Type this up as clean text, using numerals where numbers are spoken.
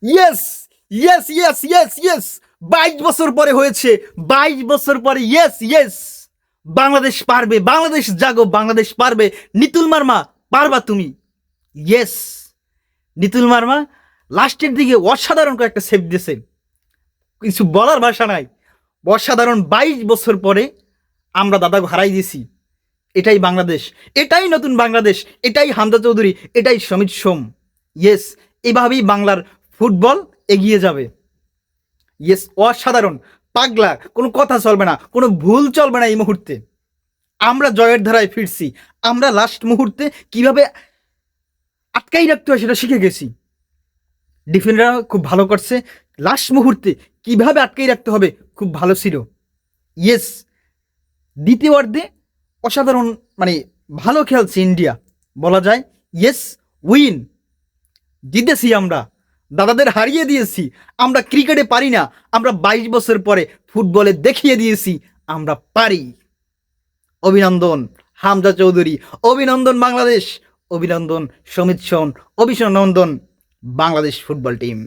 Yes, yes, yes, yes, yes. 22 বছর পরে হয়েছে, 22 বছর পরে। Yes, yes. বাংলাদেশ পারবে, বাংলাদেশ জাগো, বাংলাদেশ পারবে। নিতুল মার্মা, পারবা তুমি। ইয়েস, নিতুল মার্মা লাস্টের দিকে অসাধারণ কয়েকটা সেভ দিয়েছে, কিছু বলার ভাষা নাই। অসাধারণ। 22 বছর পরে আমরা দাদাকে হারাই দিয়েছি। এটাই বাংলাদেশ, এটাই নতুন বাংলাদেশ, এটাই হামজা চৌধুরী, এটাই সমিত সোম। ইয়েস, এভাবেই বাংলার ফুটবল এগিয়ে যাবে। ইয়েস, অসাধারণ। পাগলা, কোনো কথা চলবে না, কোনো ভুল চলবে না এই মুহূর্তে। আমরা জয়ের ধারায় ফিরছি। আমরা লাস্ট মুহূর্তে কিভাবে আটকাই রাখতে হয় সেটা শিখে গেছি। ডিফেন্ডাররা খুব ভালো করছে। লাস্ট মুহূর্তে কিভাবে আটকাই রাখতে হবে খুব ভালো ছিল। ইয়েস, দ্বিতীয় অর্ধে অসাধারণ, মানে ভালো খেলছে ইন্ডিয়া বলা যায়। ইয়েস, উইন, জিতেছি আমরা, দাদাদের হারিয়ে দিয়েছি। আমরা ক্রিকেটে পারি না, আমরা 22 বছর পরে ফুটবলে দেখিয়ে দিয়েছি আমরা পারি। অভিনন্দন হামজা চৌধুরী, অভিনন্দন বাংলাদেশ, অভিনন্দন সমিত সোম, অভিনন্দন বাংলাদেশ ফুটবল টিম।